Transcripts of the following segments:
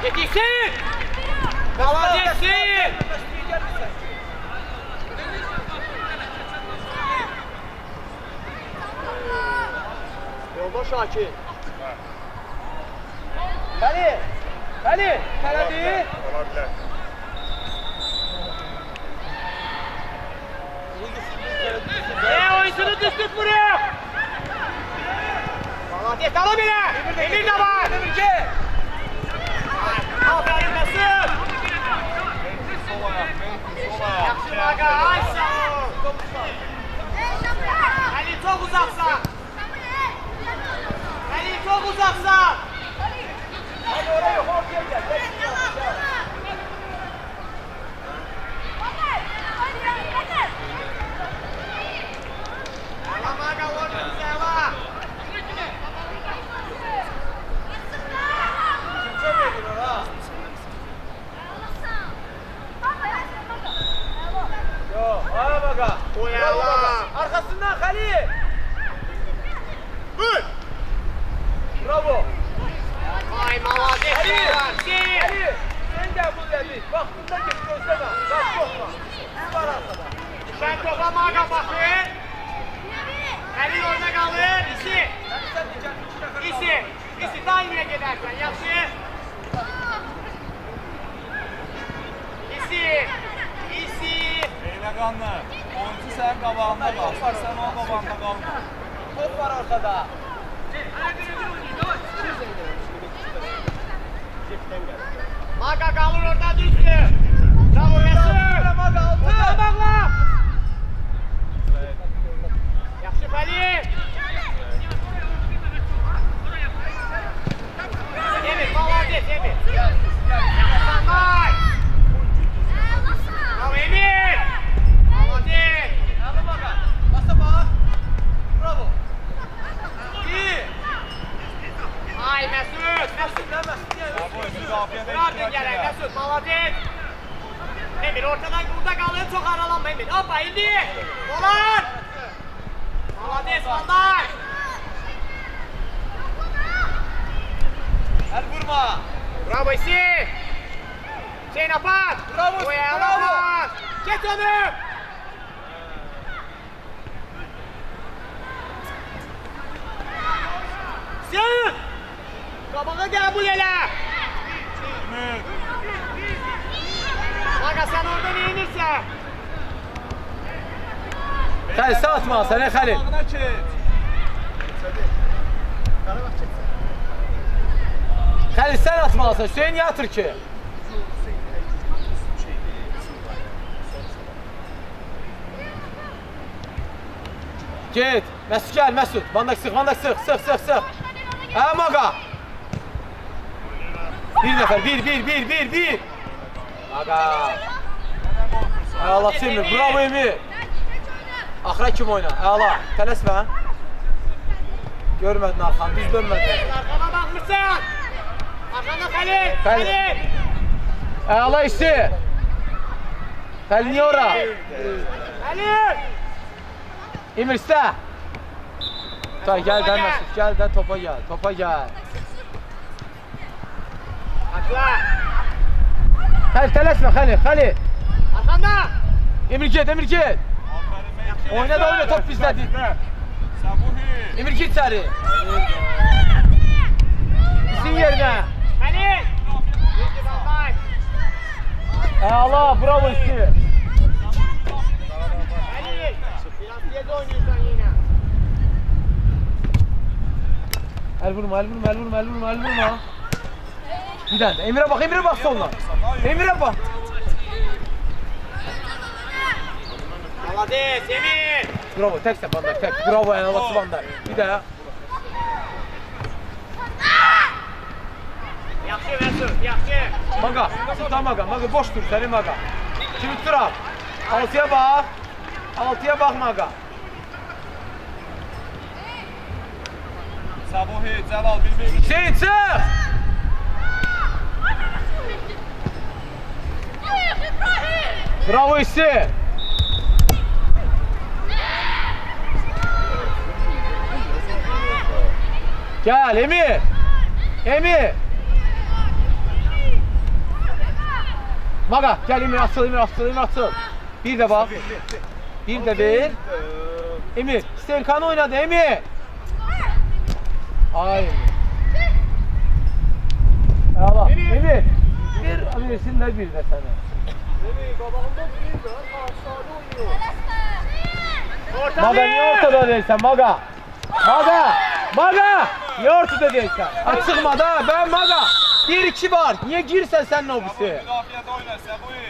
Yetişsin! Yetişsin! Yolda Şakir. Fəli! Fəli! Fələdi! Olabilir. Oyuncunu düştük buraya! Malatya ala bile! Emir de var! Aferin Mesut! Yaxşı Maga, ay sağ ol! Ali çok uzaksan! Ali çok uzaksan! Hadi oraya ortaya gel! Ala Maga orada bize var! Aya Maga! Arkasından Halil! Vur! Bravo! Ay Malatya! Ali! Sen de bu dedi. Bak bundan git gösterme. Bak korkma. Var arkada. Sen topla Maga bakın! Halil orada kalır! İsi! İsi daha iyiye gidersen yaxşı! İsi! Eyləqanlı, oyuncu sənin qabağında qalsın, sən onun qabağında qalma. Top var ortada. Maga kalır orada düştü! Bravo Mesut! Maga altı. Orada bakla! Yaxşı Halil! Emir, Malatya Emir! Yaxşılanmay! Bravo Emir! Malatya! Hadi Maga. Basa bak. Bravo. İyi. Ay Mesut! Mesut ne Mesut ya? Bu müdafiədə Bırakın gelen Mesut, Malatya! Emir ortadan burada kalın, çok aralanma Emir. Hoppa indi! Dolar! Malatya Sandar! El vurma. Bravo isi! Hüseyin Apat! Bravo, bravo! Geç onu! Hüseyin! Kabağa gel bu yele! Maga sen oradan iyinirsen! Xəlil sən atmalısan, Xəlil. Qabağına keç. Xəlil sən atmalısan. Hüseyin niyə atır ki? Get. Məsud gəl, Məsud. Vandak sıx, sıx. Hə, Maga. Bir nəfər, bir. Maga. Allah Emir, bravo Emir. Axıra kim oyna? Əla, tələsmə. Görmədin arxanı, düz dönmədin. Arkana bakmışsın! Arkanda Halil! Halil. Halil! Əla işi. Xəlil niyə ora? Halil! Emir istə. Gəl də Məsud, gəl də topa gəl. Atla! Xəlil tələsmə, Xəlil. Arkanda! Emir get. Oyna da top bizdədir. Səbuhi. Emir git içəri. İsin yerinə. Halil! Yürü Baltay! Əla, bravo işi. Halil! Biraz yedi oynuyorsan yine. El vurma. Bir tane. Emir'e bak sonuna. Emir'e bak. Maladez, Emir! Bravo, tek Vandak, tek. Bravo, Enalası Vandak. Bir daha. Yaxşı Mesut, yaxşı! Maga, tutan Maga boş dur seni Maga. Kimi tutur al. Altıya bak Maga. Səbuhi, Cəlal, bir. Hüseyin çıx! Bravo işi. Gel Emir. Maga gel Emir açıl. Bir de bak. Bir de ver. Emir Stenkan'ı oynadı Emir. Ay Emir. Allah Emir. Bir versin de bir de sana. Emir qabağında bir də aşağıda oynuyor. Maga niye ortada değilsen Maga? Maga! Niye ortada değilsen? Açıkma da ben Maga. 1-2 var. Niye girsen sen obisi? Müdafiədə oyna Səbuy.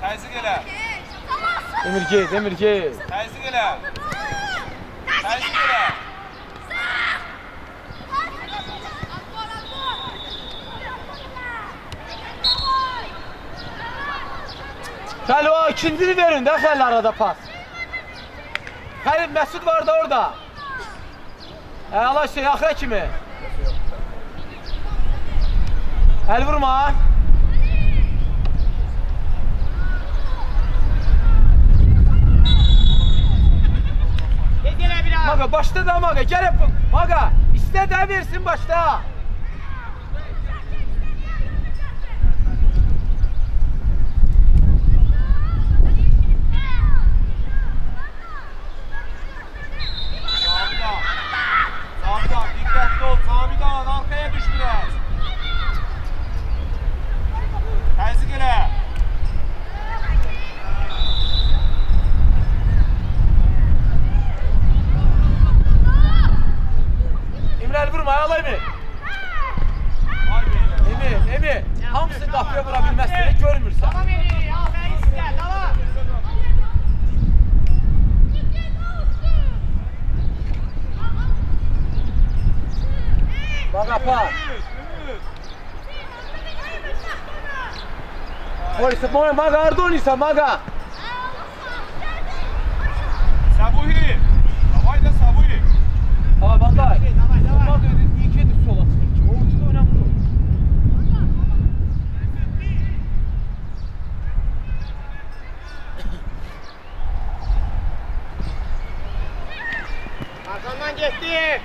Təzyiq elə. Emir gel. Təzyiq elə. Təzyiq elə. Xəli o ikincini verin də Xəli arada pas. Xəli Məsud var da orada. Allah şey axıra kimi. Əl vurma. Gel biraz. Maga başta da Maga gel Maga iste de versin başta. Samidan dikkatli ol. Samidan arkaya düş biraz. Təzyiq elə. Emre vurma ayağla Emir. Emir. Hamısını qapıya vurabilmezsini görmürsən. Tamam Emir. Aferin size. Tamam. Maga pas. Polisi Maga arda oynaysan Maga. Səbuy. Davay da Səbuy. Ha vallahi. Davay. Maga iyi ki sola çıxır ki. Ortada oynamır. Arkandan geçti.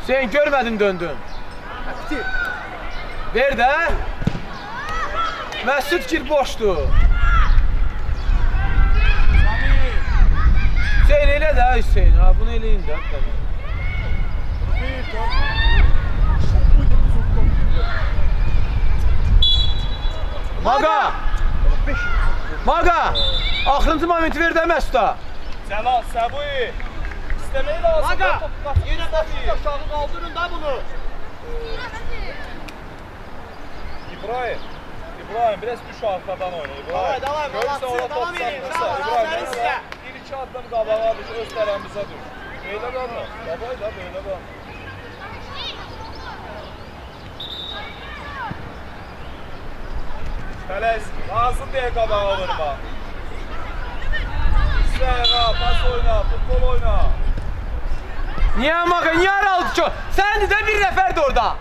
Sen görmedin döndün. Ver de. Mesut gir boştu. Hüseyin elə də Hüseyin. Ha bunu eləyin də. Maga. Axırıncı momenti ver də Mesut'a. Cəlal Səbuy. İstəmək lazım. Maga. Yine taşı aşağı kaldırın da bunu. İbrahim biraz düş arkadan oyna İbrahim. Davay, Görürsən Malatya, ora top davam edin. satmırsa Sağ ol, İbrahim aferin mesela size. bir iki adım qabağa düş öz tərəfimizə düş. Belə qalma. Davay da belə qalma. Tələs lazım deyə qabağa vurma. İstəyə pas oyna, futbol oyna. Niye Maga? Niye aralıdı çok? Sen de bir nefer de orada.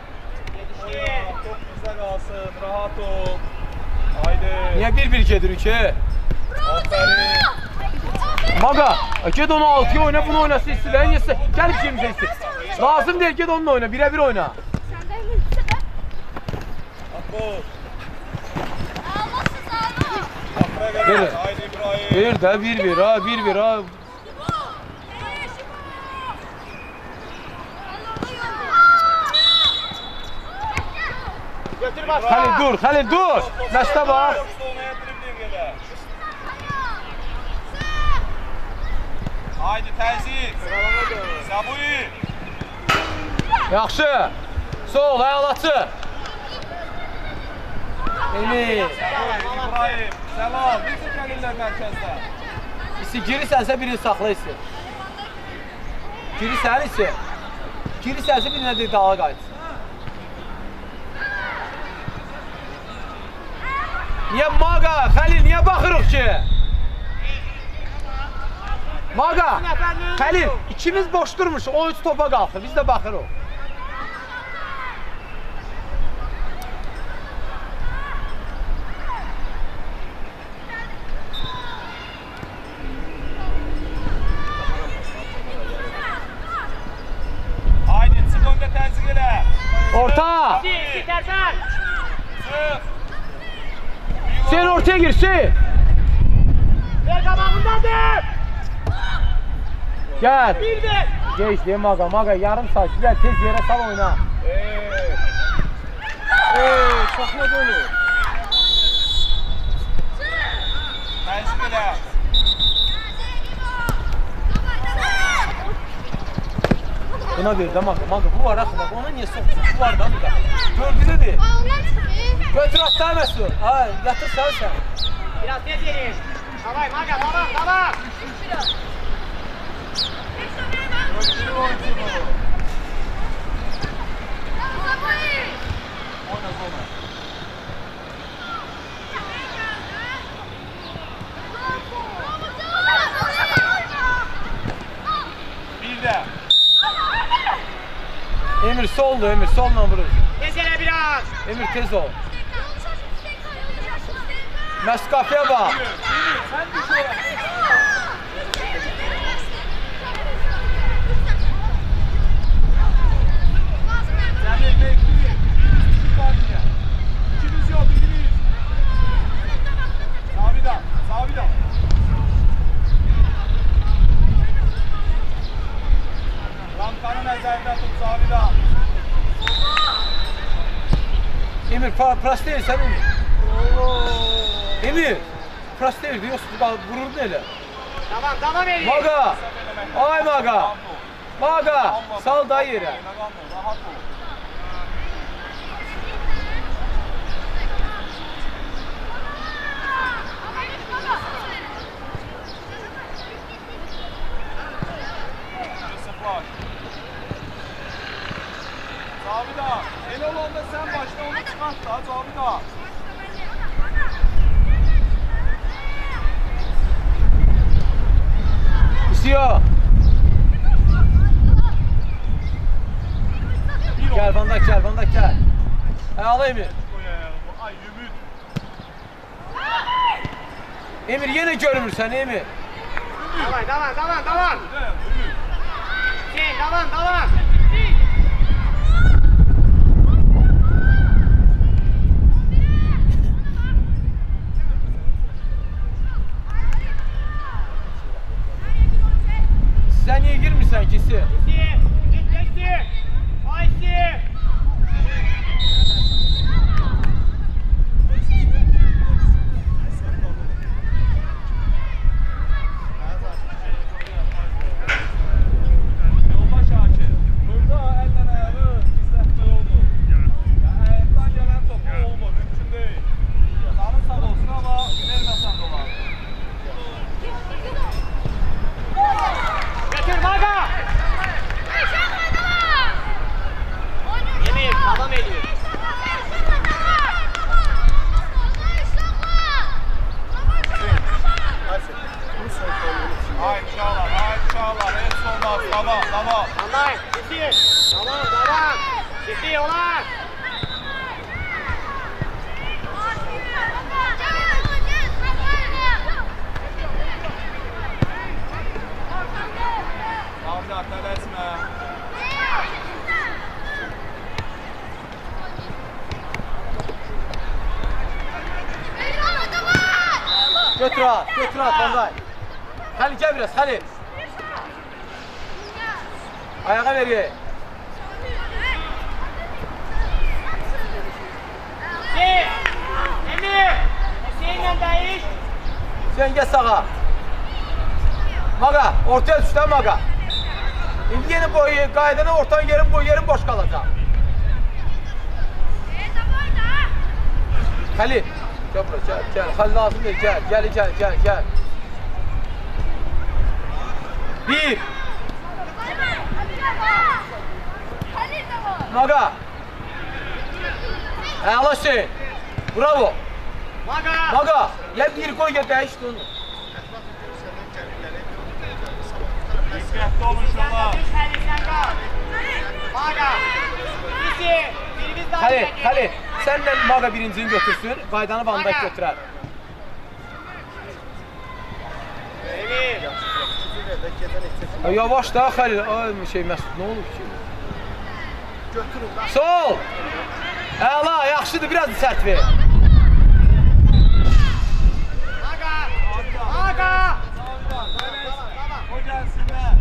Oyna, top bizdə qalsın, rahat ol. Haydi. Niye bir gedir ki? Aferin. Maga, git onu 6'ya oyna, bunu oynasın istilen yesi. Gel ikimize isti. Lazım değil, git onunla oyna, birebir oyna. Atbol. Verin. Haydi İbrahim. Bir de bir ha. Götür bas. Halil dur. Mesut'a bak. Haydi təzyiq. Səbuy. Yaxşı. Sol, ayaq açı. Emir. İbrahim. Səlam. Necə gəlirlər mərkəzdə? Girisənsə birini saxla isi. Girisənsə birinə de dağa qayıtsın. Niye Maga? Halil niye bakırıq ki? Maga, Halil ikimiz boş durmuş, oyuncu topa qalxır, biz də baxırıq. Haydi çık önde təzyiq elə. Orta! Emir Tersen. Hüseyin ortaya gir Hüseyin. Ver kabağındadır. Gel. Bir de. Geç değil Maga yarım saat gel tez yere sal oyna. Çakma dolu. Məcbələ. Buna ver de Maga bu var akı bak ona niye soktun bu var da mı da. Gördü dedi. Götür hatta Mesut. Ay yatır sen. Biraz tez gelin. Davay Maga tamam. Öldürür oyuncunu. Oyna zona. Bir de. Emir soldu Emir solla vurur. Tez gele biraz. Emir tez ol. Mesut kapıya bak. Sen düş oraya. Cəmil bekliyor. İkimiz yok, birimiz. Zavida. Ramkanı nəzərdə tut, Zavida. Emir pras değil sen Emir. Emir. Pras değil diyorsun vurur neyle. Tamam Emir. Maga. Ay Maga. Maga. Sal da yere. Rahat ol. Sıfır. Zavida, el olanda sen başla onu çıkart da Zavida. İstiyor. Gel Van Dijk gel. Al Emir. Ay Ümit. Emir yine görmür sen Emir. Tamam. Ümit. Hüseyin tamam. Sen niye girmişsen kisi? Geçti. Ayşe. Yoldaş Akif. Burada elle ayağı gizletme oldu. Ya ayaktan gelen topu olma mümkün değil. Canın sağ olsun ama vermesen dolar. Götür Maga. Emir tamam ediyor. Haydi Çağlar. En sonda. Tamam. Anlayın. Gitti. Tamam. Gitti olan. Zavida tələsmə. Götür at Van Dijk. Halil gel biraz Halil. Ayağa veriyor. Emir. Hüseyin'le değiş. Sen gel sağa. Maga ortaya düş lan Maga. Şimdi yeni boyu kaydına ortadan yerin boş kalacak. Halil. Gel buraya gel. Halil lazım değil gel. Bir. Maga. Allah şey. Bravo. Maga. Ya bir koy ya değişti onu. Diqqətli olun uşaqlar. Halil. Senden Maga birincini götürsün. Qaydanı Van Dijk götürər. Yavaş da Halil. Ay şey Mesut ne olur ki? Götürün lan. Sol. Əla, yaxşıdır, biraz da sərt ver. Maga. Maga. O gelsinler.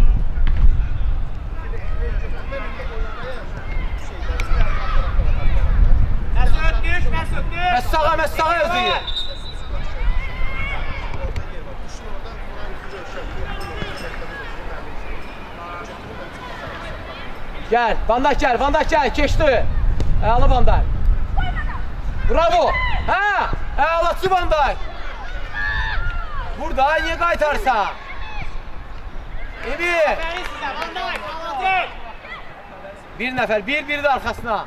Mesut düş, Mesut düş. Məsağa özü. Gel, Van Dijk gel, keçdi. Əla Van Dijk. Bravo. Hə, əlaçı Van Dijk. Burada niyə qaytarsa? Emir. Aferin size, Van Dijk, Malatin. Bir nəfər, bir də arxasına.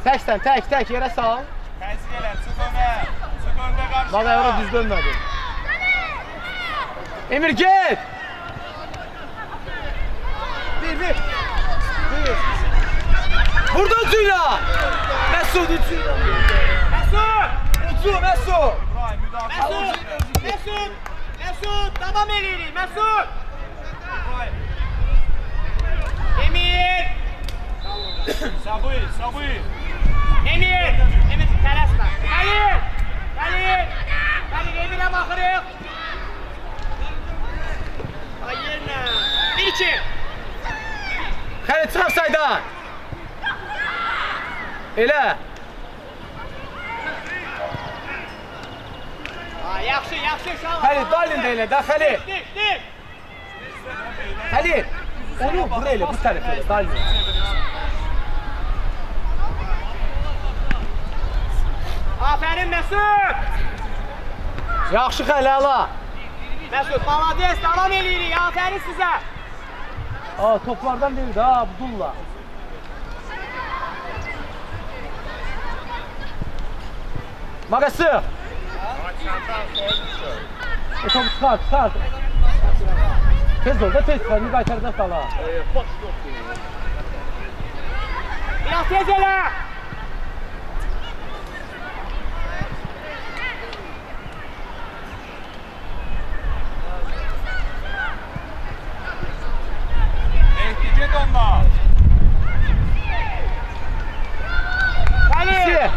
Təksən, tək yerə sal. Tezgah gelen, çık öne. Çık önde karşıya. Bak ayağına düz dönmedi. Emir git. Bir. Burada ucuyla. Mesut ucuyla. Mesut. Mesut. İbrahim müdafaa. Mesut, devam ediyoruz, Mesut. İbrahim. Emir. Sabri. Emir, tələsmə. Gəlin, Emirə baxırıq. Ay yerinə. 1-2. Xəlid çıxaq saydan. Elə. Yaxşı, uşaq. Xəlid, dalində elə də Xəlid. Dik. Xəlid. Onu bura elə, bu tərəfə elə, dalində. Aferin Mesut. Yaxşı Xəlid, əla. Mesut, malades, devam edirik. Aferin sizə. Toplardan biridir ha, Abdulla. Magası. Topu çıxart. Tez ol da tez, fərni qaytaracaq dala. Biraz tez elə. Git onunla. Gəlin.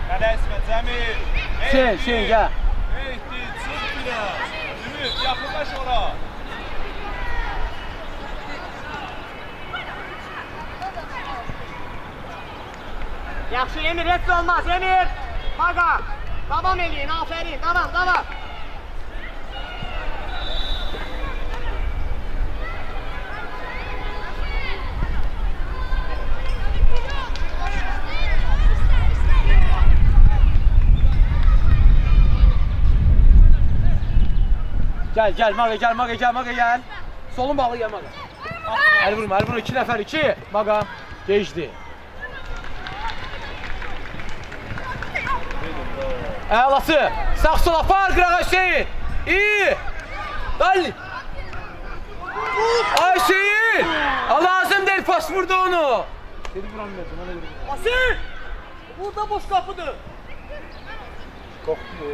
Tələsmə Cəmil. Şey, gəl. Mehdi, çıx biraz. Ümit, yaxınlaş ora. Yaxşı, Emir, heç olmaz, Emir. Maga, devam edin, aferin, devam. Gel, Maga gel. Solun bağlı gel Maga. El vurma, 2 nəfər, 2. Maga, geçdi. Əlası, sağ sola, far, qırağa Hüseyin. İyi. Dal. Ay Hüseyin. Lazım değil, pas vurdu onu. Dedi vuramıyordum, ona göre. Asil! Burada boş kapıdır. Korktu.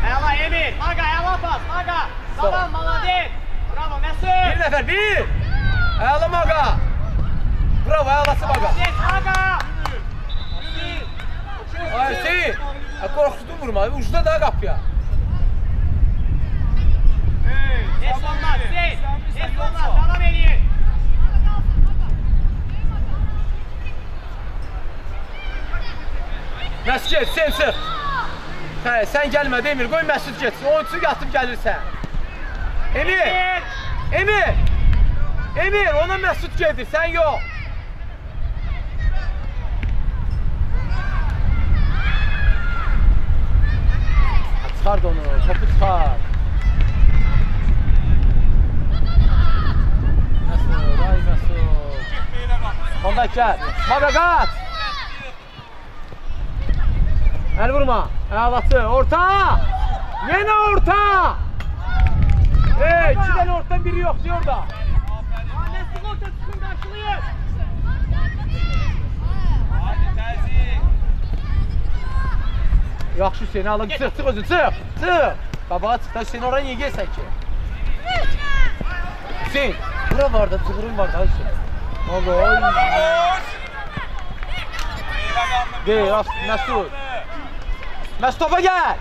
Əla Emir, Maga, əla pas, Maga. Tamam, malades. Bravo, Mesut. Bir nəfər, bir. Əla Maga. Bravo, əlası Maga. Malades, Maga. Ay Hüseyin. Korkutdun vurma, ucuna da qapıya. Heç olmaz, heç olmaz, devam edin. Məsud get, sen çıx. Hə, sən gəlmədi Emir, qoy Məsud getsin. Oyunçu yatıb gəlirsən. Emir, ona Məsud gedir, sən yox. Çıxart onu, topu çıxart. Məsud. Onda gəl. Maga qaç. El vurma. Əlatı. Orta. Yine orta. 2 tane ortadan biri yok diyor da. Mesut orta çıkın karşılayın. Hadi təzik. Yaxşı Hüseyin, ala çıx özün, çıx. Qabağa çıx da Hüseyin oraya niyə gəlsən ki? Hüseyin, bura var da, çuğurun var da Hüseyin. Oğlum. Deyir, Məsud. Məsud topa gəl.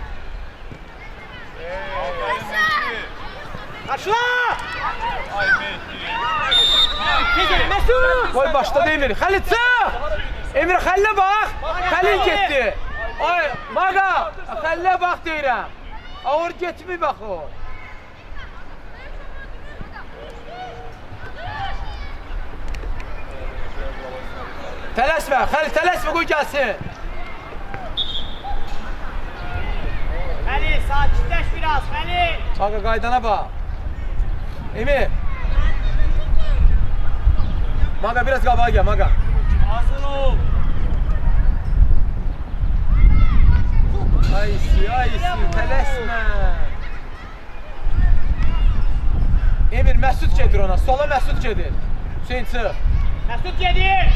Karşıla! Ay Gezer Mesut! Koy başda Emir. Xəlil çıx! Emir Xəlilə bax. Xəlil getdi. Ay Maga, Xəlilə bax deyirəm. Ağır getmi bax o. Tələsmə, Xəlil tələsmə qoy gəlsin. Halil sakinleş biraz Halil. Maga qaydana bax. Emir. Maga biraz qabağa gəl Maga. Hazır ol. Aysi, tələsmə. Emir, Məsud gedir ona, sola Məsud gedir. Hüseyin çıx. Mesut gelir.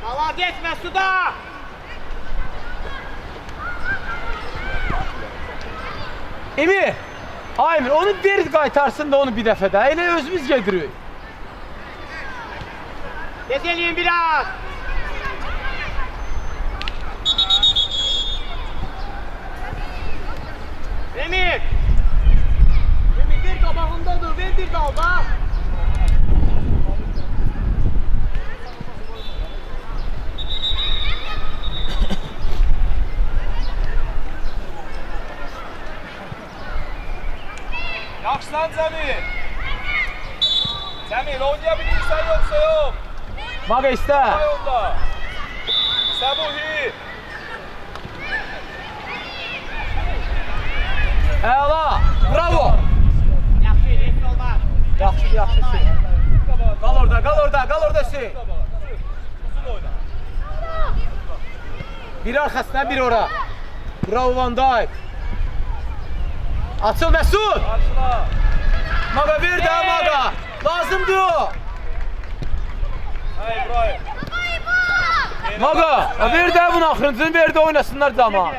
Maladet Mesut'a. Emir, ay Emir, onu bir qaytarsın da onu bir dəfə də. Elə özümüz gedirik. Gezeleyin biraz. Emir. Emir bir kabağındadır, ver bir dalda. Yaxşılan Cəmil. Cəmil oynayabilirsən yoksa yok. Maga istə. Ay onda. Səbuhi. Əla, bravo. Yaxşı, resim olmaz. Yaxşı, Hüseyin. Qal orada Hüseyin. Uzun oyna. Biri arxasına, biri ora. Bravo Van Dijk. Açıl Məsud. Karşıla. Maga ver də Maga. Lazımdır o. Hay İbrahim. Maga, ver də bunu axırıncını ver də oynasınlar cama.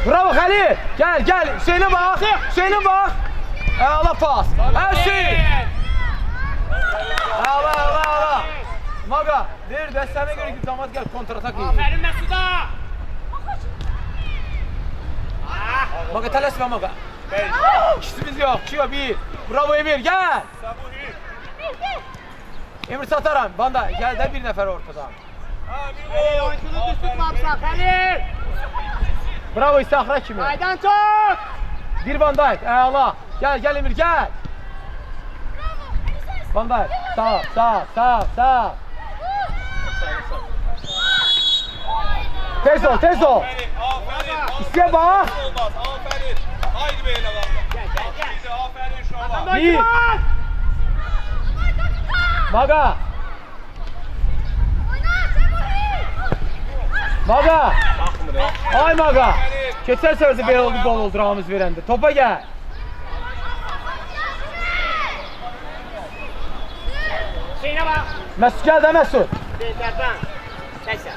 Bravo Xəlil. Gəl, Hüseynə bax. Hüseynə bax. Əla pas. Hüseyin. Əla. Maga, ver də sənə görə ki, camaat gəl kontratak yiyir. Aferin Mesut'a. Maga, tələsmə Maga. Beş. İkisimiz yox, 2-1. Bravo Emir, gəl. Səbuhi. Emir sataram. Banda, gəl də bir nəfər ortada. Halil oyuncunu düz tutmamsan Halil. Bravo İsahra kimi. Aydan çok. Bir Van Dijk, əla. Gəl Emir, gəl. Van Dijk, sağ. Tez ol. Aferin. İstəyə bax. Olmaz. Aferin. Haydi beyler valla. Gel. Aferin şu an. Adam İyi. oyuncu var. Maga. Ay Maga. Keçən səfər də belə oldu, gol oldu Ramiz verəndə. Topa gəl. Şeyine bak. Məsud gəl də Məsud. Bezlerden. 80.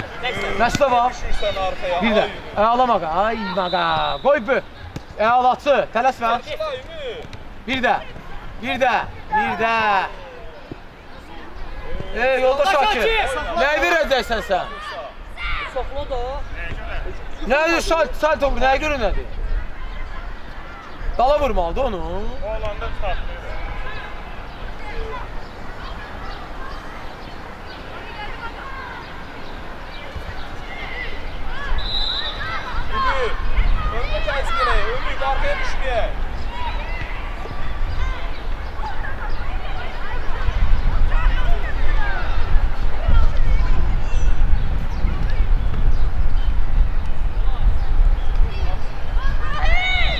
Məsud var. Düşürsən arkaya. Bir də. Əla Maga. Ay Maga. Qoy bu. Əlaçı. Tələsmə. Karşıla Ümit. Bir də. Yolda Şakir. Nəyi verəcəksən sən? Soklu da o. Nədir sal topu, nəyə görə nədir? Dala vurmalıdır onu. Oğlanda çıxartmıyor. Ümit. Önüne kes yine. Ümit arkaya düşmeye.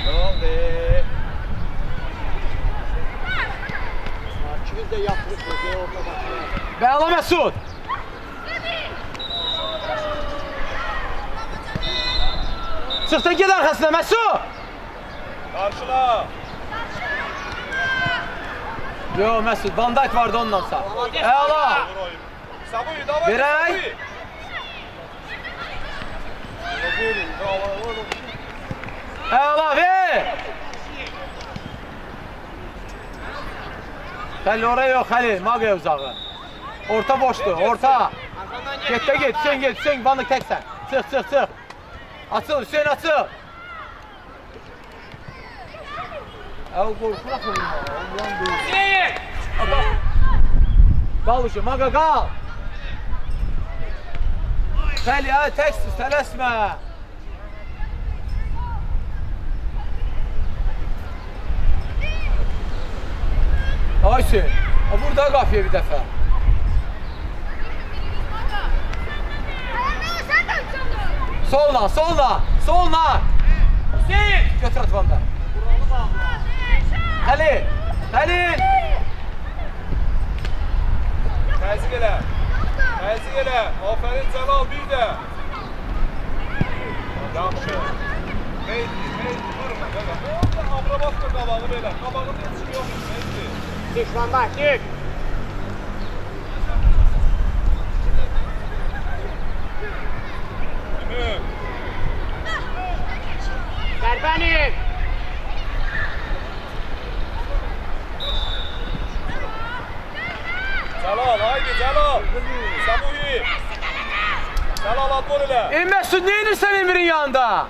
Ne oldu? İkimiz de yaptık. Bəla Məsud. Çıxdın ged arxasına Məsud. Karşıla. Yo Mesut, Van Dijk vardı ondan sağ. Молодец, Əla. Ваня. Sabuy, давай. Verək. Əla, ver. Xəlil oraya yox, Xəlil, Maqaya uzağı. Orta boşdur, orta. Arkandan Get de get, Hüseyin get, Hüseyin Van Dijk teksən. Çıx. Açıl, Hüseyin açıl. Əl qorxurak oyunlar, ondan deyil. Hüseyin. Qal uşu, Maqa qal. Xəli, hə, təksiz, tələsmə. Ay Hüseyin, burada qafiyə bir dəfə. Solna. Hüseyin. Götür atmanda. Xəlil. Təzyiq elə. Aferin Cəlal bir də. Yaxşı. Meydi, durma. Orada Abramovka qabağı belə. Qabağında heç kim yoxdur, Meydi. Çık Van Dijk, çık. Ümit. Serpenik. Cəlal, haydi Cəlal. Sabuy. Cəlal atbol elə. Mesut, ne edirsən Emir'in yanında?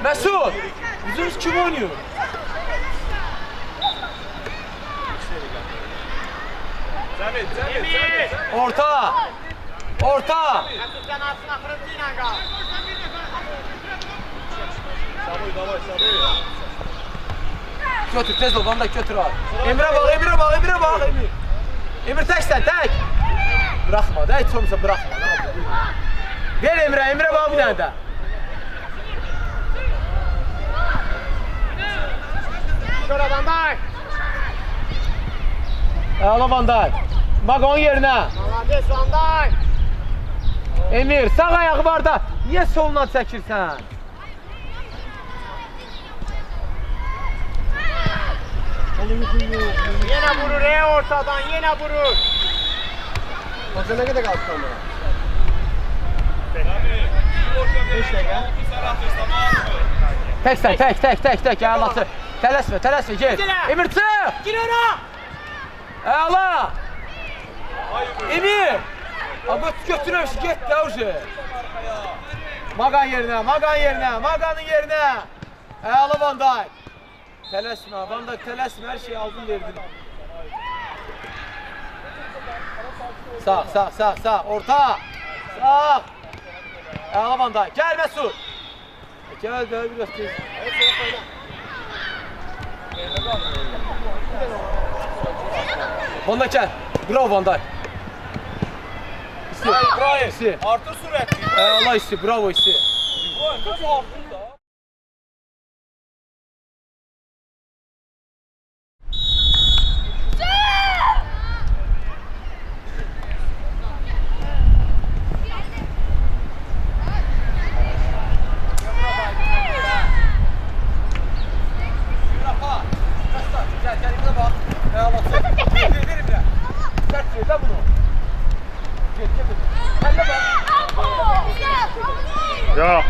Mesut, bizim kim oynuyor? Cəmil. Orta. Mesut yanasına fırıntıyla kal. Sabuy. Götür, tez ol, Van Dijk götür abi. Emre bak, Emir. Emir teksen, tek. Bırakma, da hiç olmasa bırakma. Ver Emre bak bir tane de. Şöyle Van Dijk. Ağla Van Dijk. Bak onun yerine. Молодец Van Dijk. Emir, sağ ayağı var da niye soluna çekirsen? Yine vurur ortadan, yine vurur. Hoca ne kadar kaldı sonra? Tek, ağlatı. Tələsmə, gel. Emir çıx! Gir ona. Əla! Emir! Abi götürəmiş, get də ucu. Maqanın yerinə. Əla Van Dijk. Tələsmə, Van Dijk tələsmə, hər şeyi aldın verdin. Sağ, orta. Sağ. Əla Van Dijk, gəl Mesut. Gəl də biraz tez. Van Dijk gəl. Bravo Van Dijk. İbrahim, artır sürətli. Allah isti, bravo isti. İbrahim, kaç artır da? Ya.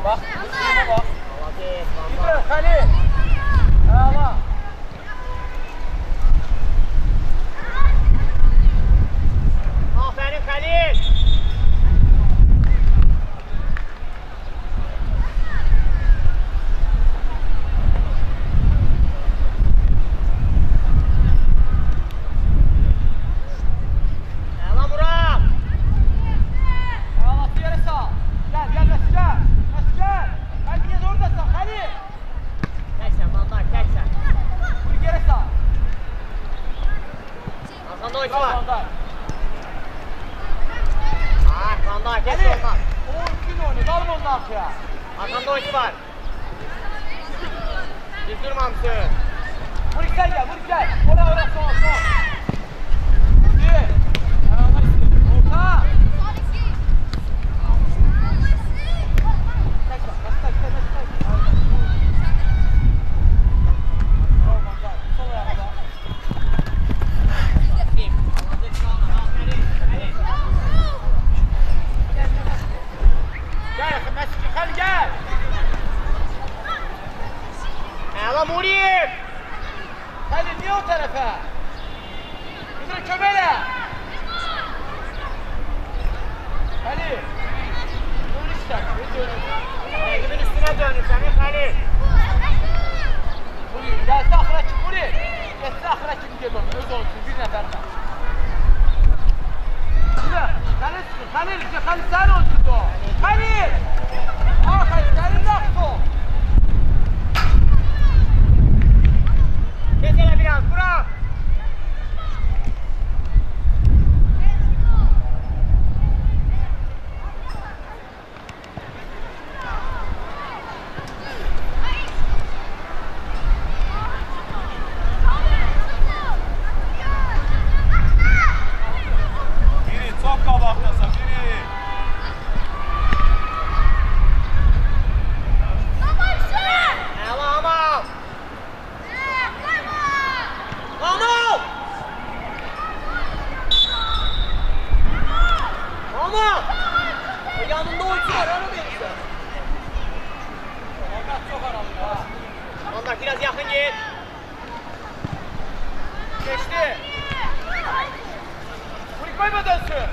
Bak. İbrahim Halil. Ağla. Aferin Halil. Arkanda oyuncu var. Biz durmamışsın. Vur gel. Ora, sol. Bir. Orta. dönürsən, Xəlil. Buri, gəlsə axıra kim Buri? Getsə axıra kim ged onu, öz olsun, bir nəfərlə. Xəlil çıxın, Xəlil, Xəlil sən olsun da o. Xəlil! Xəlil, Xəlil yaxşı ol. Kes elə biraz, bura. Biri çok qabaxdasa, biri. Əla, Amal. Amal! Amal! Yanında oyuncu var, onu verirsən. Onlar çox aralı ya. Onlar biraz yaxın git. Geçti. Buri koyma dönsün.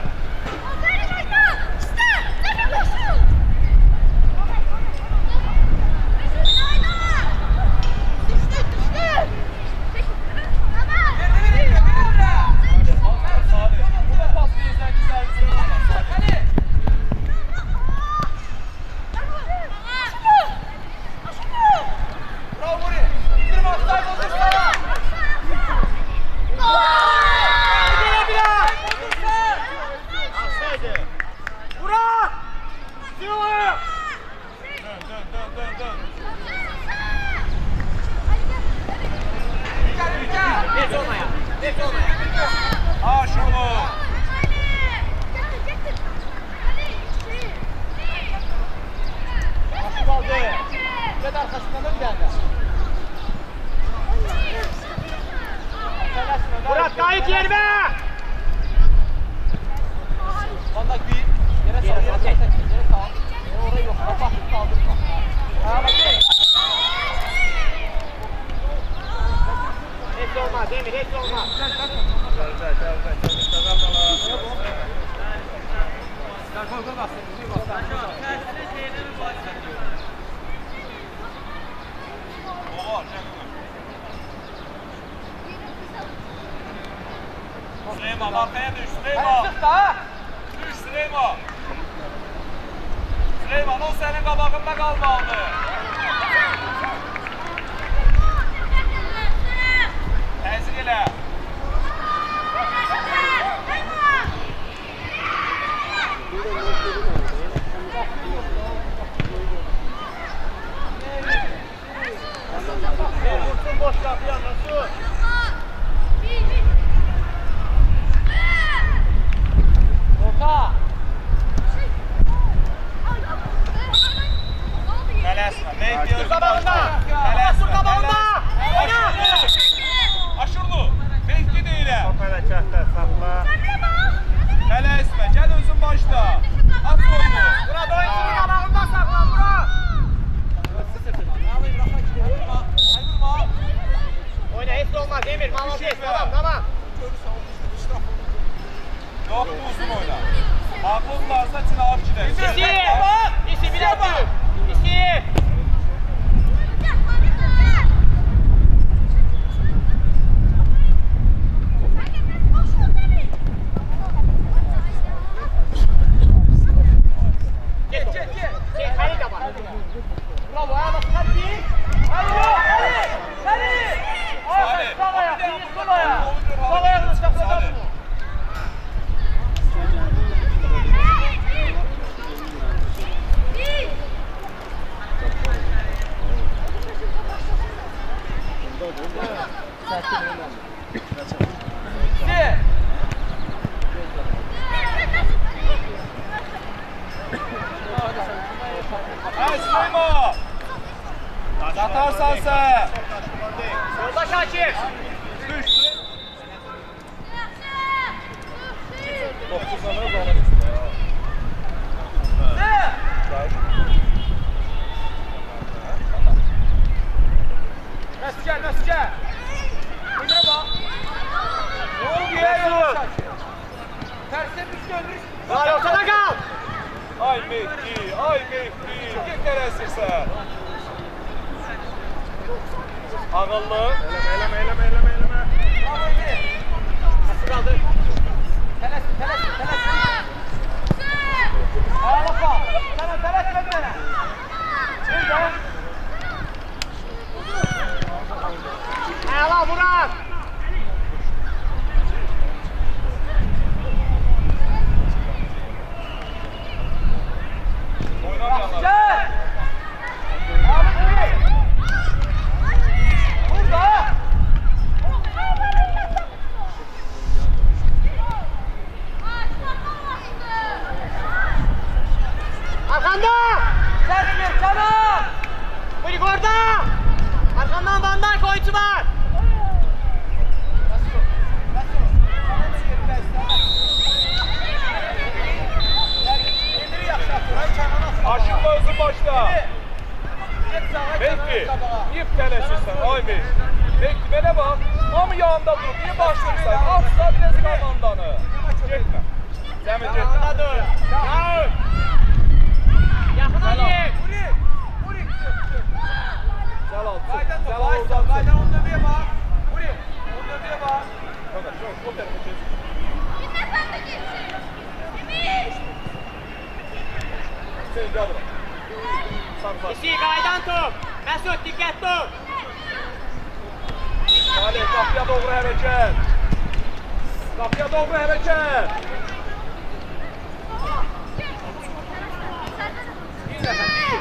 Bravo Buri. Bir offside olursa. Gel biraz. Alsaydı. Burak! Sinan'ı! Dön. Net olmaya. Net olmaya. Ha şunu. Nasıl aldı? Gel arkasından ön geldi. Murat kayıt yerime! Ondak bir yere sal, yere sal. Orayı yok, kapat, kaldırma. Net olmaz Emir, net olmaz. Süleyman arkaya düş Süleyman. Sık da. Düş Süleyman. Süleyman o senin kabağında kalmalı. Təzyiq elə. Vursun boş kapıya nasıl? Orta. Tələsmə. Mehdi özün qabağında. Tələsmə. Dur qabağında. Oyna. Aşırdı. Mehdi deyilə. Hərəkətdə saxla. Tələsmə. Gəl özün başla. At oyunu. Murat oyuncunun qabağında saxla Murat. Oyna hiç olmaz Emir, malaziyet, tamam. Yok uzun oyna. Haklılarsa Çınar gider. İşi bir atıyor. İşi. Gel, Halil de var. Bravo, ayağına sıkar bir. Hayır. Salih. Sol ayak, sol ayak. Sol ayağını sıkar. Hey Süleyman. Atarsan sen. Yolda Şakir. Düş. Mesut. Emre bak. Ne oluyor? Terse düş dönmüş. Var ortada kal. Ay Mehdi, ay Mehdi. tələsirsən. Ağıllı. Eləmə. Bravo Emir. Nasıl qaldı? Tələsin. Ayağına bax. Sana tələsmə mənə. Bir də. Əla Murat. Oynamayalım. Gel. Abi Emir. Burada. Arkanda. Sertme canım. Buyur orada. Arkandan Van Dijk oyuncu var. Aşıqla özü başla. Mehdi, niye tələsirsən? Ay Mehdi. Mehdi, mənə bax. Hamı yanında durub, niye başlayırsan? Atsa biraz komandanı. Getmə. Cəmi getmə. Yanında dur. Yaun. Yaxına gir. Cəlal, Qaydan çıx. top, Cəlal qaydan, oradan qaydan onun dövüyə bax. Vuri, onun dövüyə bax. çıx. O tərəfə keç. Hüseyin, gəl bura. Sarı. İşi qaydan top. Məsud diqqətli ol. Salih, qapıya doğru hərəkət. Qapıya doğru hərəkət. Bir dəfə, bir.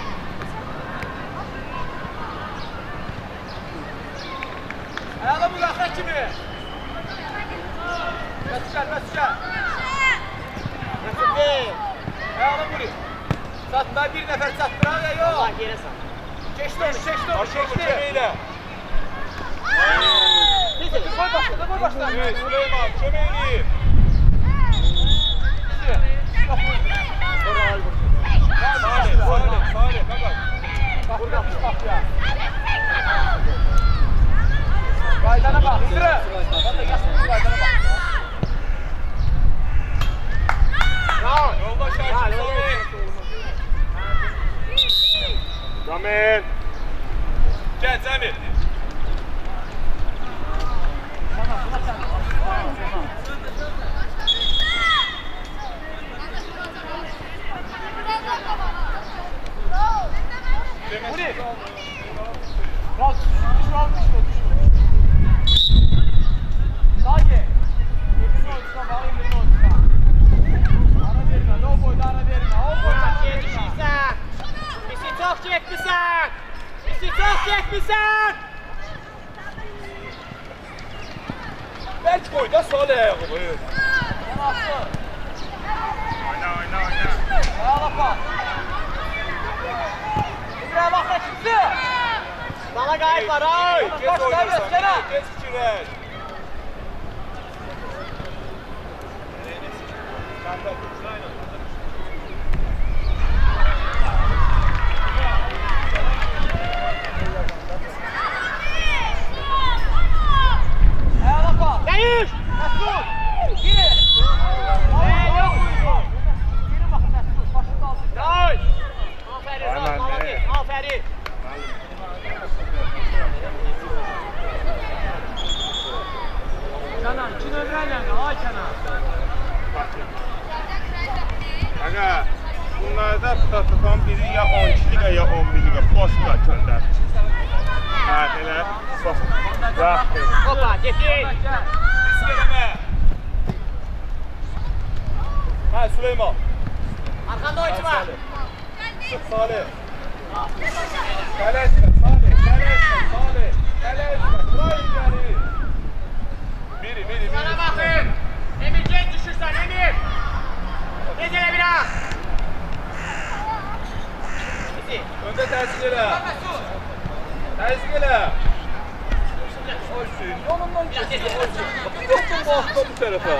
Ayağına müdaxilə kimi. Məsud gəl. Məsud bir. Ayağına vuri. Satma bir nəfər satdırar ya yox. Allah yerə sal. Keçdi onu, Aşıqlı keçdi. köməklə. Qoy başla. Evet, Süleyman, köməkli. Salih, qabax. Buradan pis qapıya. Qaydana bax, İndira. Valla gəlsin, qaydana bax. Rahat. Yoldaş Şakir, Somi. Ramil. Gəl, Cəmil. Vuri. Biraz düşme. Daha ye. Emir'in oyuncusuna bak, Emir'in oyuncusuna. Ara verme, o boyda ara verme. O boyda Murat ara verme. yetişirsən. İşi çox çəkmisən. İşi çox çəkmisən. Bəlkə qoy da Salih ayağımı. Yana atlı. Oyna. Ayağına bak. Emir ayağına çıktı. Sana qayıt var, ay. Geç oynarsan, geç fikirləş. Ayağına bak. Deyir. Mesut. Giri. Yok. Giri bakın Mesut. Başında altında. Ay. Aferin, Rahat, malaket. Aferin. Kenan, iki nömrələ, ay Kenan. Aga, bunlarda tutan biri ya 12'lik ya 11'lik posta gönder. Ha, elə. Bax. Bax. Hoppa, getir. Gel. Risk eləmə. Hə, Süleyman. Arkanda oyuncu var. Çıx Salih. Tələsmə, Salih. Burayı gəlir. Biri. Sana bakın. Emir genç düşürsen Emir. Nezele biraz. Bizi. Öndə təzyiq elə. Təzyiq elə. Oy Hüseyin, yanımdan geçti. Bir yoxdur bu hafta bu tərəfə.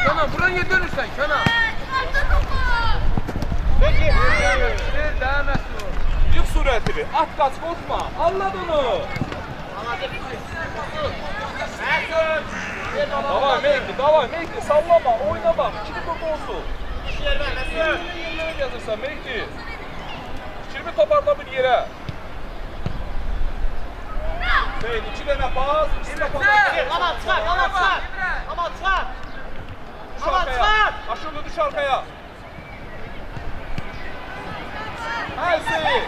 Kenan, buraya dönürsən, Kenan. Peki. Ver də Mesut. Yıx sürətini, at qaç, qorxma. Anlad onu. Mesut. Davay Mehdi, sallama, oyna bak. İkili top olsun. İşler ver Mesut. Yerlere gezirsən Mehdi. Fikrimi toparla bir yerə. Hüseyin 2 dənə pas. Aman çıkar, aman çıkar. Aman çıkar. Düş Aman arkaya. çıkar. Aşırı düş arkaya. Ha Hüseyin.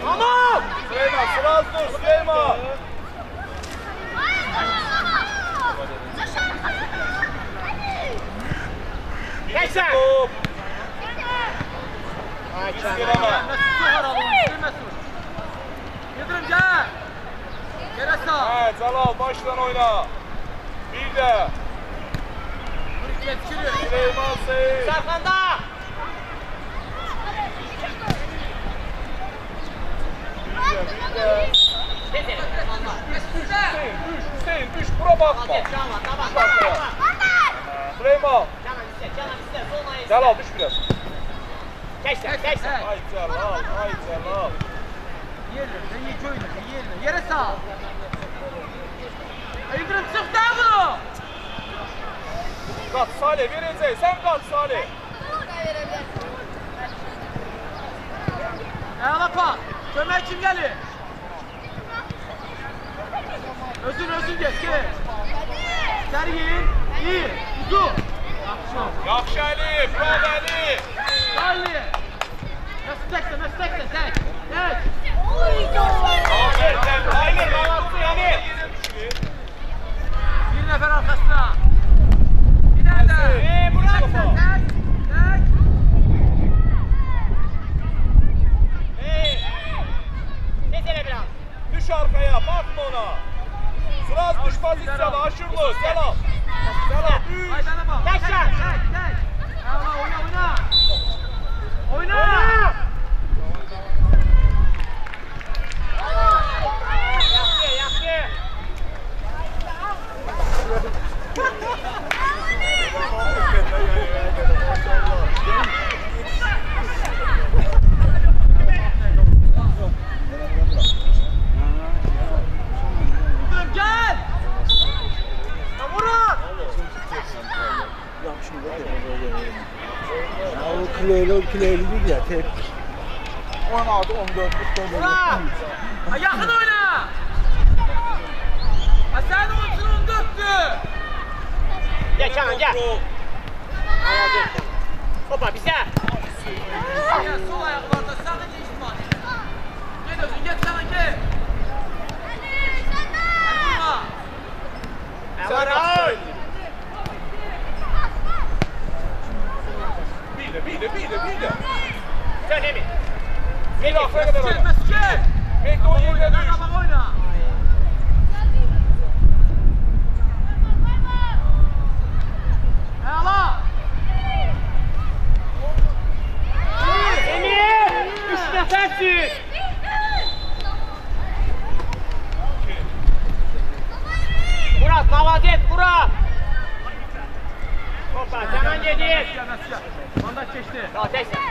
Aman. Süleyman sıraz dur Süleyman. Geç sen. Top. Ay Biz canım. giremem. Yıldırım gel. Yere sağ. Evet Zalal baştan oyna. Bir de Yetişiriyor. Süleyman Seyit. Sarkanda. Bir de. Getir. Hüseyin düş bura bakma. Hadi tamam, tamam, Düş arkaya. tamam. Süleyman. Canan iste, soluna iste. Zalal düş biraz. Geç sen, geç sen. Ay Zalal, ay Zalal. Yerine, sen geç oyna, yerine. Yere sağ. Yıldırım çık daha bunu. Kaç Salih vereceğiz. Sen kaç Salih. Ayağlapa. Kömək kim gelir? Özün geç, geç. Sergin, iyi, uzun. Yaxşı Ali, bravo Ali. Salih. Nasıl teksin, tek. Tek. Aferin, Aynen, balansın yani. Bir nefer arkasına. Bir nerede? Murat. Tek. Desene biraz. Düş arkaya, bakma ona. Sıraz düş pozisyona, aşırlı. Selam. Selam, düş. Aydana bak. Tek sen. Tek. Oyna. Oyna. Yaxşı. Yıldırım gel. Murat. Ya o kilolu değil ya tek 16 14 Murat. Yakın oyna. Sen de olsun 14'tü. Gel Canan gel. Hoppa bize. Ya sol ayaklarda sadece iş var. Gel özün gel sana gel. Vurma. Murat. Bir de. Sen Emin. Bir arkaya kadar oyna. Mesut. Mehdi o yerine düş. Oyna. Ayağla. Emir. 3 nefersin. Murat, молодец, Murat. Hoppa, Canan yedi. Gel Mesut gel. Bandaj geçti. Tamam, tek sen.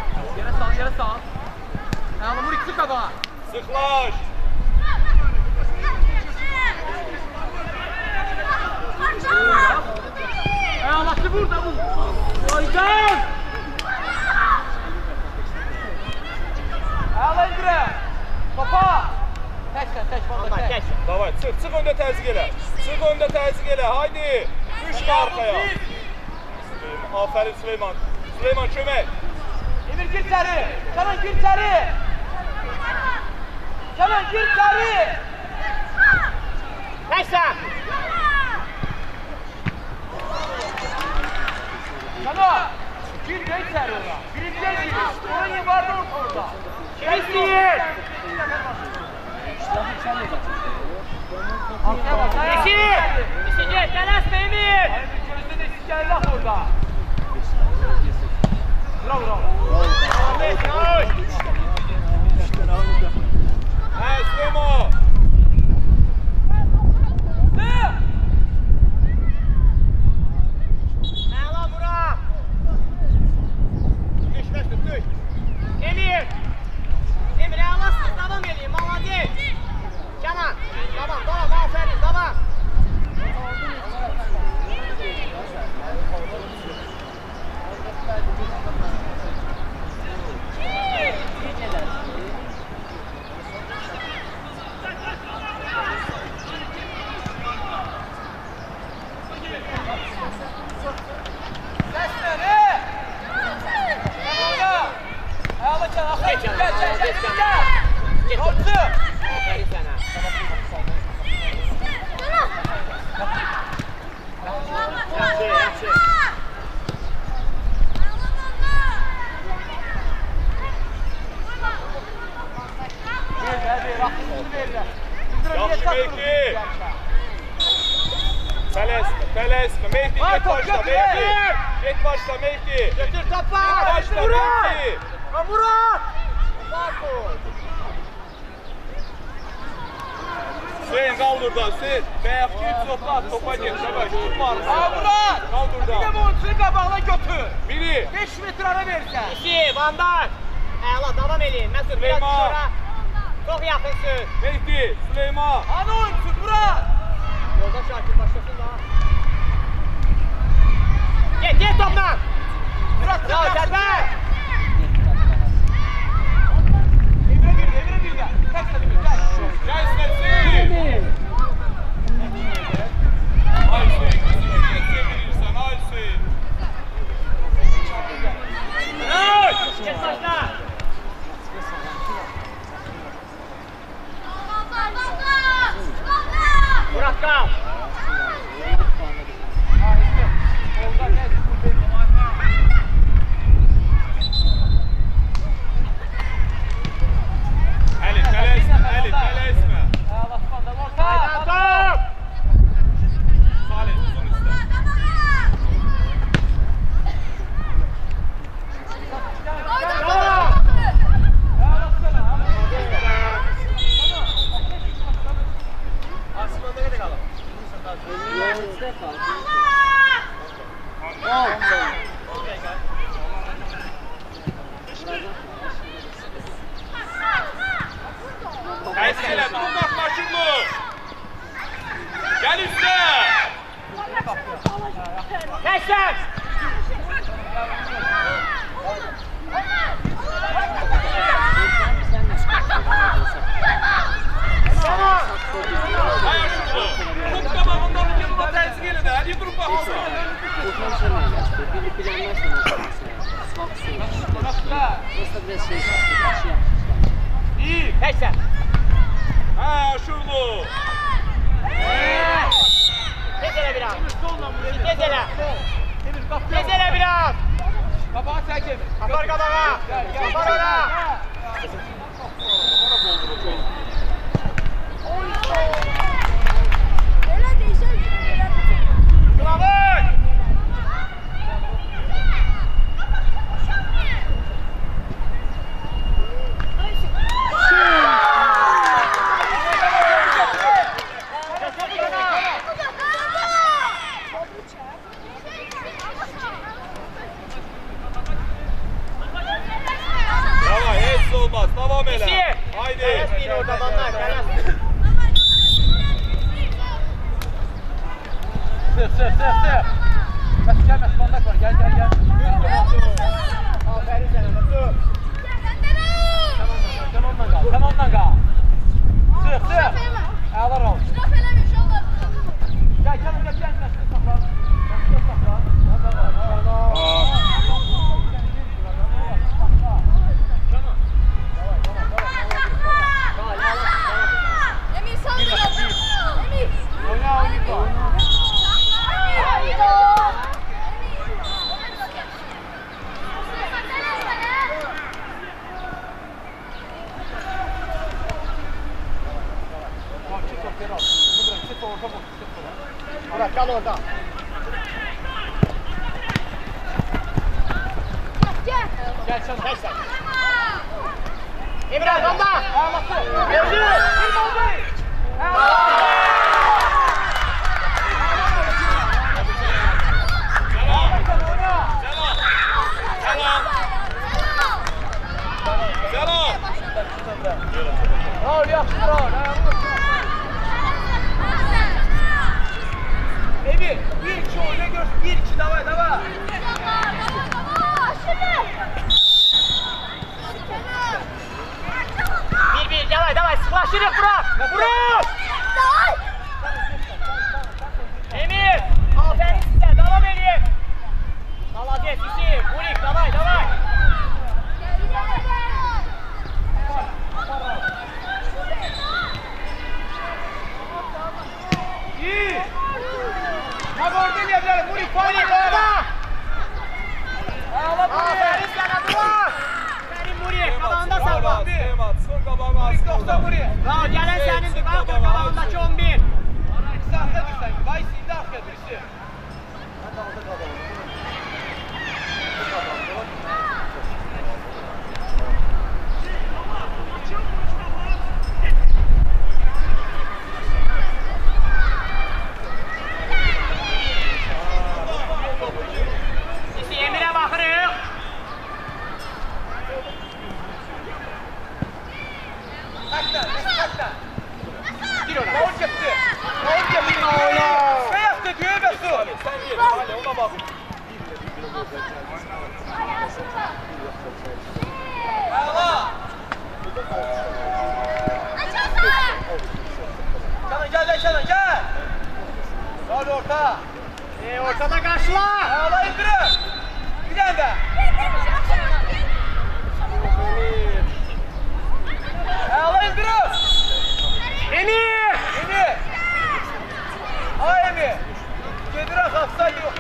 Yere sağ. Ayağla vur ikisi kafa. Sıklaş. Ayağlası burada bu. Aydan. Ayağla indire. Topa. Tek Aman, bandaj tek. Davay, çık önde təzyiq elə. Çık önde təzyiq elə, haydi. Düşme arkaya. Aferin Süleyman. Süleyman kömək. Emir gir içeri. Canan gir içeri. Canan gir içeri. Tek sen. Canan. Gir de içeri ona. Birinci gir. Onun yuvarda ortada. Kim istiyor? Arkaya bak. Yeşil. İsteyecek, telaşma Emir. Gözünde sikerler orada. Bravo. Ahmet, koş. Hə, Süleyman. Ayağla Murat. Düş Mesut, düş. Emir. Emir ayağlasın, devam edeyim, молодец. Canan, tamam, aferin, tamam. Tələsmə. Mehdi get başla. Mehdi. Get başla Mehdi. Götür topu. Başla Mehdi. Murat. Hüseyin kal burada Hüseyin. Bəyəfki 3 at topa get. Yavaş tutma arasına. Murat! Kal Bir burada. de bu oyuncuyu qabağına götür. Biri. 5 metre ara versən. İki, Vandan. Əla, davam edin. Məsud, biraz Süleyman. sonra. Çok yakınsın. Mehdi. Süleyman. Hani oyuncu Murat? Yolda Şakir başlasın da. Get topla. Murat Ya Səlbər. Emre bir de. Tek seni bir gel. Gel Hüseyin. Ay Hüseyin. Hüseyin çevirirsen. Ay Hüseyin. Get başla. Murat kal. Əli tələsmə. Əli tələsmə. Haydi top. Salih uzun üstə. Əskələ dur qaplaşırlı. Gəl üstə. Geçsen. Ayaşırlı. Tut qabağından bir kere təzyiq elə də. Hadi durub baxırsan. İyi. Geçsen. Hə, Aşurlu. Tezele biraz. Tezele. Tezele. Emir kapı. Tezele biraz. Kabağa çek Emir. Kapar kabağa. Kapar ona. Bravo. Davay, heç olmaz. Davam elə. İki. Haydi. Teres değil orada banlar. Teres. Sır. Mesut gel Mesut bandak var. Gel. Aferin sana Mesut. Sen ondan kal. Sır. Ağlar ol. Gel Mesut saklan. Mesut saklan. Murat kal orada. Gel canım. Geçsen. İmran bomba. Gördü. Selam. Raul yaxşı Raul. Emir, 1-2 oyna görsün. 1-2 davay. Bir. Давай. Sıklaşırız Murat. Emir. Aferin size. Devam edin. Молодец, Hüseyin. Burik. Давай. İyi. Bak orada yerler. Burik, Burik orada. Aferin sana Murat. Benim Burik. Kabağında salva. Süleyman, son qabağına Burik asıldı. 90 buraya. Bravo. Gelen senindir. Kalkın kabağındaki 11. Ara ikisi arkaya düşsen. Bayisi indi arkaya birisi. Mesut. Sen gir. Hadi ona bak. Ayağla. Canan gel. Hadi orta. Ortada karşıla. Ayağla indirin. Bir tane de. Ayağla indirin. Emir. Emir. Ay Emir. Gedire kalksa yok.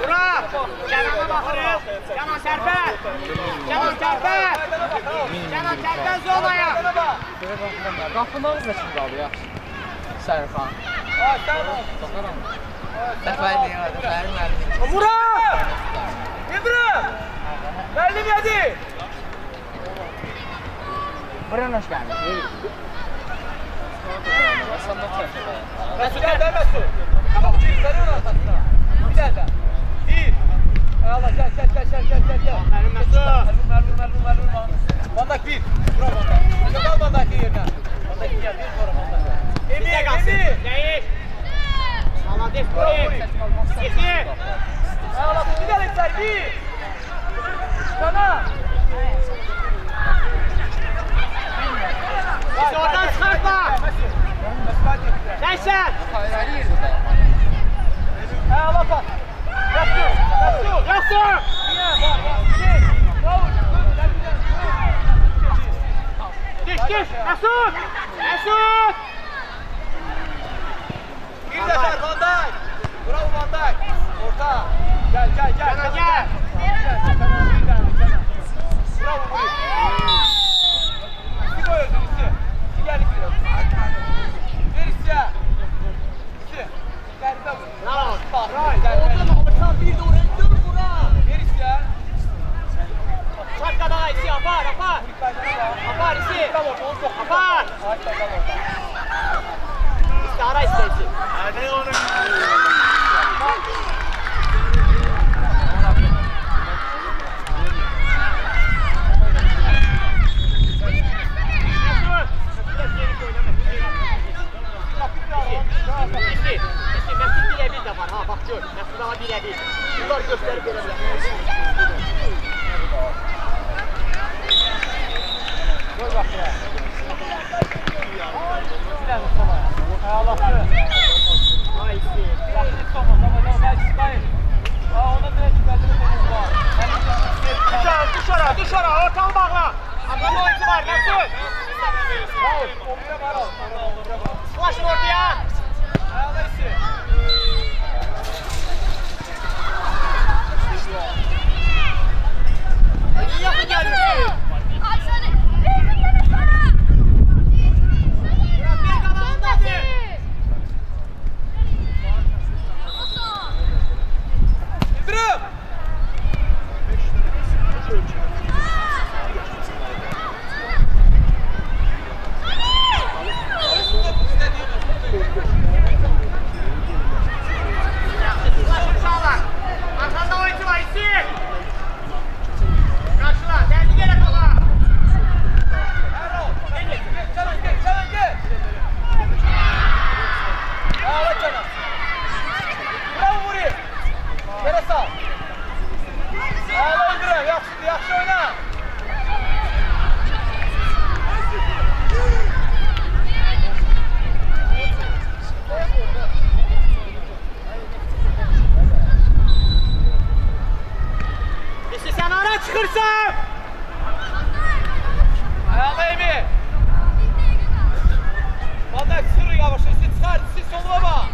Burak. Canan'a bakırız. Canan Serpil. Canan Serpil. Canan Serpil zonaya. Qapının ağzına kim qaldı ya? Sərxan. Ay sen ol. Dəfəli ya, dəfəli müəllim. Murat! İbrahim! Müəllim yedi! Bura hoş gəlmiş. Mesut gel, Mesut. Bak bir sarı onun arkasına. Bir tane daha. Bir. Allah gel. Benim Mesut. Mervin. Bandak bir. Bravo Bandak. Hadi kal Bandak'ın yerine. Bandak gel, bir sonra Bandak. Bizde kalsın. Değil. Malatif Burik. İki. Allah bir tane say. Bir. Sana. Bizi oradan çıkartma. Sen. Ayrı yerdə. Allah bak. Mesut. Yoksun. Düş. Mesut. Mesut. Bir de ser Van Dijk. Bravo Van Dijk. Orta. Gel. Canan gel. Bravo Burik. İki koyuyorsun iki. İki gel iki. Bir istiyor. İki. Gel bir de vur. Bravo. Bak. Oradan alırsan bir de oraya dön Burak. Bir istiyor. Çarka daha isi apar. Apar isi. Apar. İstihara isteyecek. Hadi onu. Mesut birebir de var ha bak gör. Mesut daha birebir. Bunlar gösterip verirler. Gör bak ya. Bir tane sola. Ayağlattı. Vay isi. Biraz hiç olmaz ama ben İsmail. Ona direkt çıkartırım benim var. Düş ora. Ortalı bağla. Arkada oyuncu var Mesut. Bravo. Omur'a var al. Ulaşın ortaya. Ayağla isi. İyi yapın gelmişsin. Murat bir kanalında hadi. İndirim. Ulaşın sağlar. Arkanda oyuncu var isi. Karşıla. Derdi gene kala. Erol. Canan gel. Ayağla Canan. Bravo Burik. Yere sal. Ayağla İndirim. Yaxşı oyna. İşte sen ara çıkırsın. Ayağla Emir. Bandak sürü yavaş. Siz çıkar. Siz soluma bak.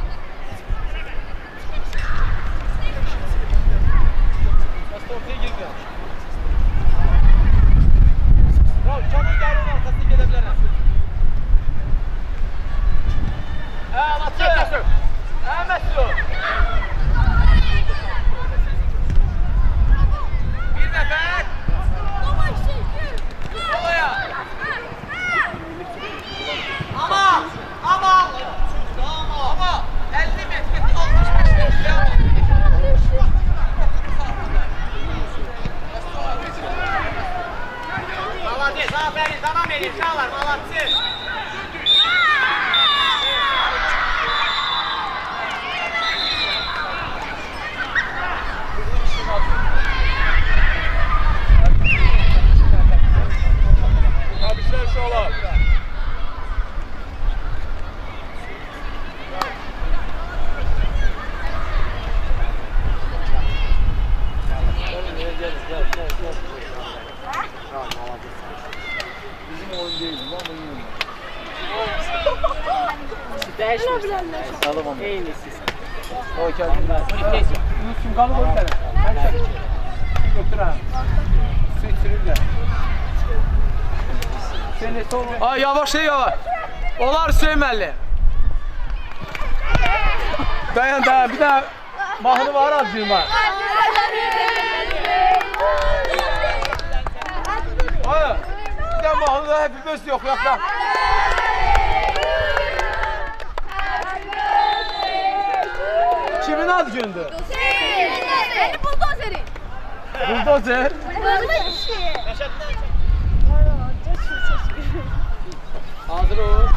Sağlam Eyni siz. O kendine. Kim kalı koy tane. Ben çek. Kim götürəm. Su içirirlər. Sen de sol. Ay yavaş yavaş. Olar Hüseyin müəllim. Dayan bir daha mahnı var azıcık var. Ay, bir daha mahnı da hepimiz yok da. Kimin adı gündü? Buldozeri. Buldozer. Buldozeri. Hazır ol.